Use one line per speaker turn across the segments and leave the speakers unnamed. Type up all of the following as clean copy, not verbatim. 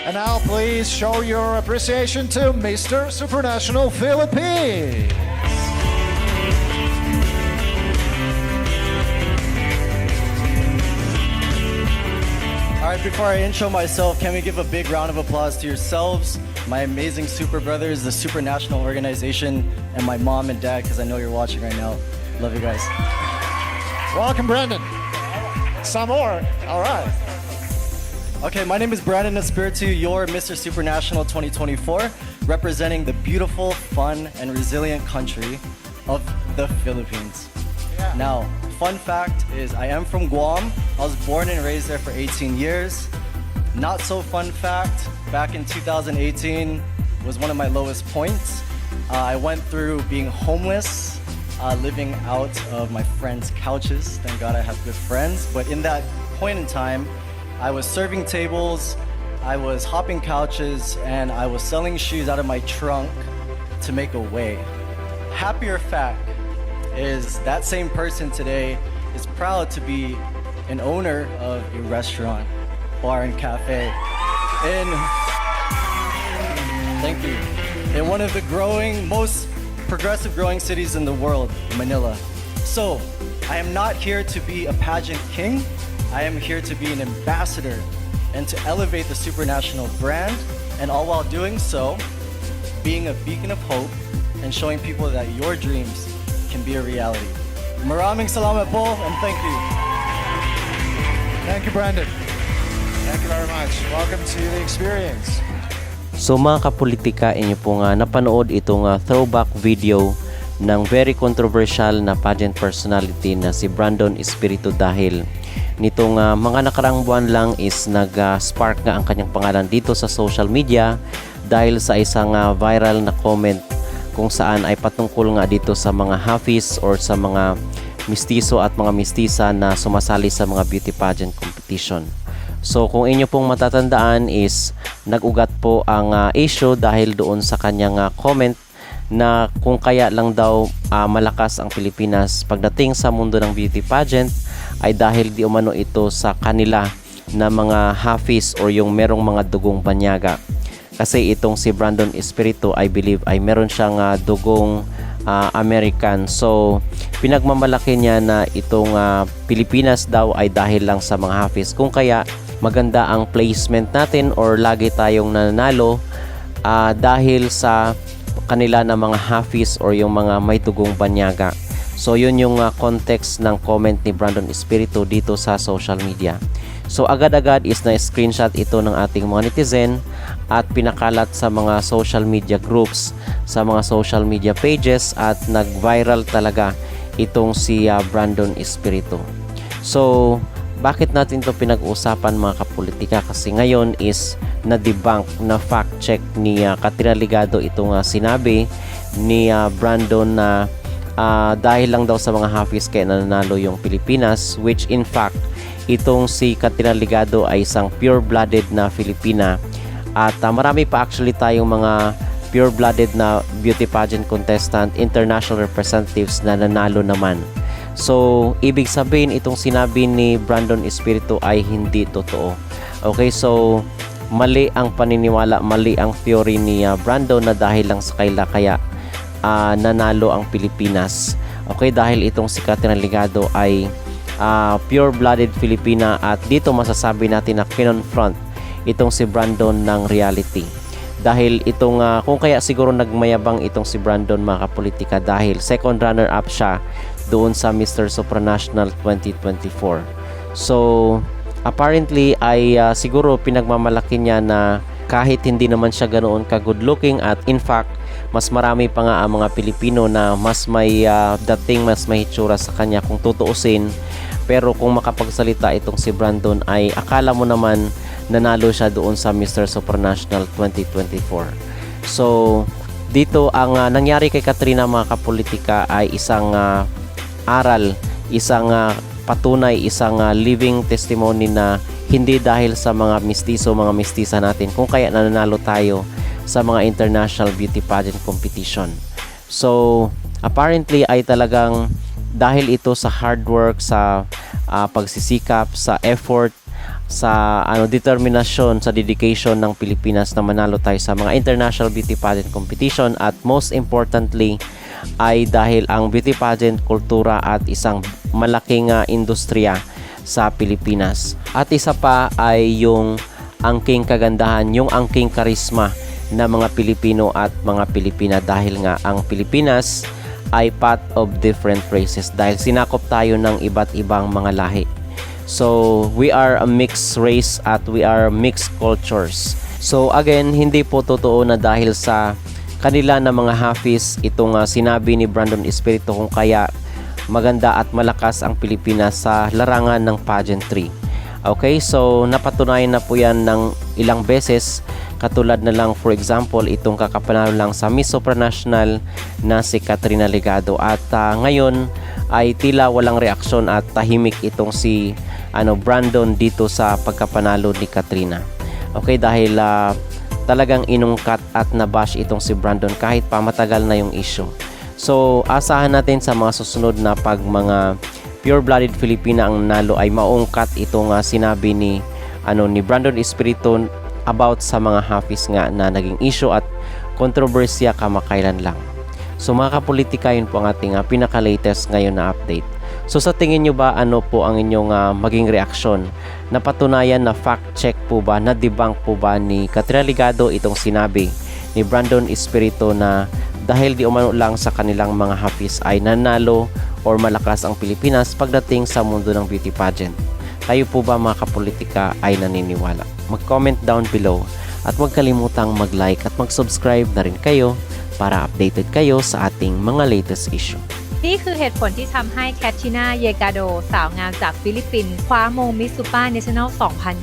And now please show your appreciation to Mr. Supranational Philippines.
Alright, before I intro myself, can we give a big round of applause to yourselves, my amazing Super Brothers, the Supranational Organization, and my mom and dad, because I know you're watching right now. Love you guys.
Welcome, Brandon. Some more. All right.
Okay, my name is Brandon Espiritu, your Mr. Supranational 2024, representing the beautiful, fun, and resilient country of the Philippines.
Yeah.
Now, fun fact is I am from Guam. I was born and raised there for 18 years. Not so fun fact, back in 2018 was one of my lowest points. I went through being homeless, living out of my friends' couches. Thank God I have good friends. But in that point in time, I was serving tables, I was hopping couches, and I was selling shoes out of my trunk to make a way. Happier fact is that same person today is proud to be an owner of a restaurant, bar, and cafe thank you, in one of the most progressive growing cities in the world, Manila. So, I am not here to be a pageant king. I am here to be an ambassador and to elevate the Supranational brand, and all while doing so, being a beacon of hope and showing people that your dreams can be a reality. Maraming salamat po, and thank you.
Thank you, Brandon. Thank you very much. Welcome to the experience.
So mga kapolitika, inyo po nga napanood itong throwback video ng very controversial na pageant personality na si Brandon Espiritu, dahil nitong mga nakarang buwan lang is nag-spark nga ang kanyang pangalan dito sa social media dahil sa isang viral na comment kung saan ay patungkol nga dito sa mga Hafiz or sa mga mistiso at mga mistisa na sumasali sa mga beauty pageant competition. So kung inyo pong matatandaan is nag-ugat po ang issue dahil doon sa kanyang comment na kung kaya lang daw malakas ang Pilipinas pagdating sa mundo ng beauty pageant ay dahil di umano ito sa kanila na mga Hafiz or yung merong mga dugong banyaga. Kasi itong si Brandon Espiritu, I believe, ay meron siyang dugong American. So pinagmamalaki niya na itong Pilipinas daw ay dahil lang sa mga Hafiz. Kung kaya maganda ang placement natin or lagi tayong nananalo dahil sa kanila na mga Hafiz or yung mga may dugong banyaga. So yun yung context ng comment ni Brandon Espiritu dito sa social media. So agad-agad is na-screenshot ito ng ating mga netizen at pinakalat sa mga social media groups, sa mga social media pages, at nag-viral talaga itong si Brandon Espiritu. So bakit natin ito pinag-uusapan mga kapolitika? Kasi ngayon is na-debunk, na fact-check ni Katrina Ligado itong sinabi ni Brandon na dahil lang daw sa mga Hafiz kaya nananalo yung Pilipinas, which in fact itong si Katrina Ligado ay isang pure-blooded na Filipina, at marami pa actually tayong mga pure-blooded na beauty pageant contestant, international representatives na nanalo naman. So ibig sabihin itong sinabi ni Brandon Espiritu ay hindi totoo. Okay, so mali ang paniniwala, mali ang theory ni Brandon na dahil lang sa kaila kaya nanalo ang Pilipinas. Okay, dahil itong si Katrina Ligado ay pure-blooded Filipina, at dito masasabi natin na kinonfront itong si Brandon ng reality. Dahil itong kung kaya siguro nagmayabang itong si Brandon mga kapolitika dahil second runner-up siya doon sa Mr. Supranational 2024. So apparently ay siguro pinagmamalaki niya na kahit hindi naman siya ganoon ka good looking, at in fact mas marami pa nga ang mga Pilipino na mas may dating, mas may hitsura sa kanya kung tutuusin. Pero kung makapagsalita itong si Brandon ay akala mo naman nanalo siya doon sa Mr. Supranational 2024. So dito ang nangyari kay Katrina mga kapolitika ay isang aral, isang patunay, isang living testimony na hindi dahil sa mga mistiso, mga mistisa natin kung kaya nananalo tayo sa mga international beauty pageant competition. So apparently ay talagang dahil ito sa hard work, sa pagsisikap, sa effort sa determinasyon, sa dedication ng Pilipinas na manalo tayo sa mga international beauty pageant competition, at most importantly ay dahil ang beauty pageant kultura at isang malaking industriya sa Pilipinas. At isa pa ay yung angking kagandahan, yung angking karisma na mga Pilipino at mga Pilipina, dahil nga ang Pilipinas ay part of different races, dahil sinakop tayo ng iba't ibang mga lahi. So, we are a mixed race at we are mixed cultures. So, again, hindi po totoo na dahil sa kanila na mga Hafiz itong sinabi ni Brandon Espiritu kung kaya maganda at malakas ang Pilipinas sa larangan ng pageantry. Okay, so napatunayan na po yan ng ilang beses, katulad na lang for example itong kakapanalo lang sa Miss Supranational na si Katrina Ligado, at ngayon ay tila walang reaksyon at tahimik itong si Brandon dito sa pagkapanalo ni Katrina. Okay, dahil talagang inungkat at nabash itong si Brandon kahit pa matagal na yung issue. So asahan natin sa mga susunod na pag mga pure-blooded Filipina ang nalo ay maungkat itong sinabi ni Brandon Espiritu about sa mga Hafiz nga na naging issue at kontrobersya kamakailan lang. So mga kapolitika, yun po ang ating pinaka-latest ngayon na update. So sa tingin nyo ba, ano po ang inyong maging reaksyon? Napatunayan na fact check po ba, na debunk po ba ni Katrina Ligado itong sinabi ni Brandon Espiritu na dahil di umano lang sa kanilang mga Hafiz ay nanalo or malakas ang Pilipinas pagdating sa mundo ng beauty pageant? Kayo po ba mga kapolitika ay naniniwala? Mag-comment down below at huwag kalimutang mag-like at mag-subscribe na rin kayo para updated kayo sa ating mga latest issue.
นี่คือเหตุผลที่ทำให้แคทรินา เยกาโด สาวงามจากฟิลิปปินส์คว้ามงมิสซูเปอร์เนชั่นแนล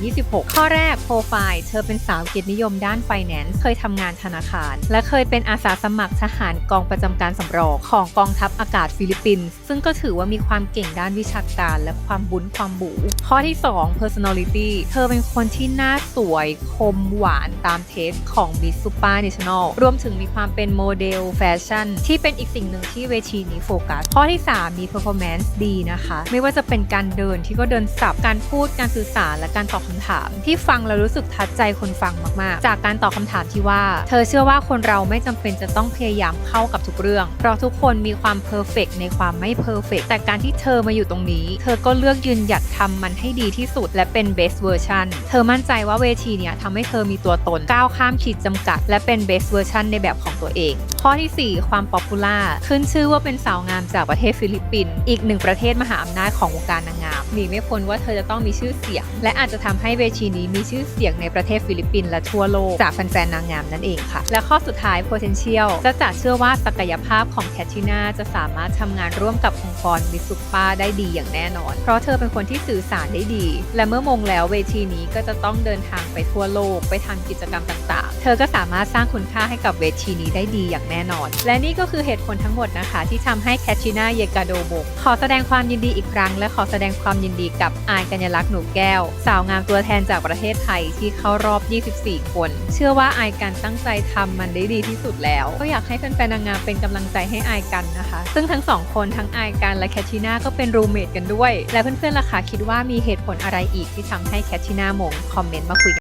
2026 ข้อแรกโปรไฟล์เธอเป็นสาวเกียรตินิยมด้านไฟแนนซ์ เคยทำงานธนาคาร และเคยเป็นอาสาสมัครทหารกองประจำการสำรองของกองทัพอากาศฟิลิปปินส์ซึ่งก็ถือว่ามีความเก่งด้านวิชาการและความบุญความบู๋ข้อที่ 2 personality เธอเป็นคนที่หน้าสวยคมหวานตามเทสของมิสซูเปอร์เนชั่นแนลรวมถึงมีความเป็นโมเดลแฟชั่นที่เป็นอีกสิ่งหนึ่งที่เวทีนี้โฟกัสข้อที่ 3 มี performance ดีนะคะไม่ว่าจะเป็นการเดินที่ก็เดินสับการพูดการสื่อสารและการตอบคำถามที่ฟังแล้วรู้สึกทัดใจคนฟังมากๆจากการตอบคำถามที่ว่าเธอเชื่อว่าคนเราไม่จำเป็นจะต้องพยายามเข้ากับทุกเรื่องเพราะทุกคนมีความ perfect ในความไม่ perfect แต่การที่เธอมาอยู่ตรงนี้เธอก็เลือกยืนหยัดทำมันให้ดีที่สุดและเป็น best version เธอมั่นใจว่าเวทีเนี้ยทำให้เธอมีตัวตนก้าวข้ามขีดจำกัดและเป็น best version ในแบบของตัวเองข้อที่ 4 ความ popular ขึ้นชื่อว่าเป็นสาวงามจากประเทศฟิลิปปินส์อีกหนึ่งประเทศมหาอำนาจของวงการนางงามหนีไม่พ้นว่าเธอจะต้องมีชื่อเสียงและอาจจะทำให้เวทีนี้มีชื่อเสียงในประเทศฟิลิปปินส์และทั่วโลกจากแฟนๆนางงามนั่นเองค่ะและข้อสุดท้าย potential จะเชื่อว่าศักยภาพของแคทรินาจะสามารถทำงานร่วมกับองค์กรมิสซูเปอร์ได้ดีอย่างแน่นอนเพราะเธอเป็นคนที่สื่อสารได้ดีและเมื่อมงแล้วเวทีนี้ก็จะต้องเดินทางไปทั่วโลกไปทำกิจกรรมต่างๆเธอก็สามารถสร้างคุณค่าให้กับเวทีนี้ได้ดีอย่างแน่นอนและนี่ก็คือเหตุผลทั้งหมดนะคะที่ทำให้แคทรินา เยกาโดมงขอแสดงความยินดีอีกครั้งและขอแสดงความยินดีกับอายกัญญลักษณ์หนูแก้วสาวงามตัวแทนจากประเทศไทยที่เข้ารอบ 24 คนเชื่อว่าอายกันตั้งใจทำมันได้ดีที่สุดแล้วก็อยากให้แฟนๆนางงามเป็นกำลังใจให้อายกันนะคะซึ่งทั้งสองคนทั้งอายกันและแคทรินาก็เป็นรูมเมทกันด้วยและเพื่อนๆล่ะคะคิดว่ามีเหตุผลอะไรอีกที่ทำให้แคทรินามงคอมเมนต์มาคุยกัน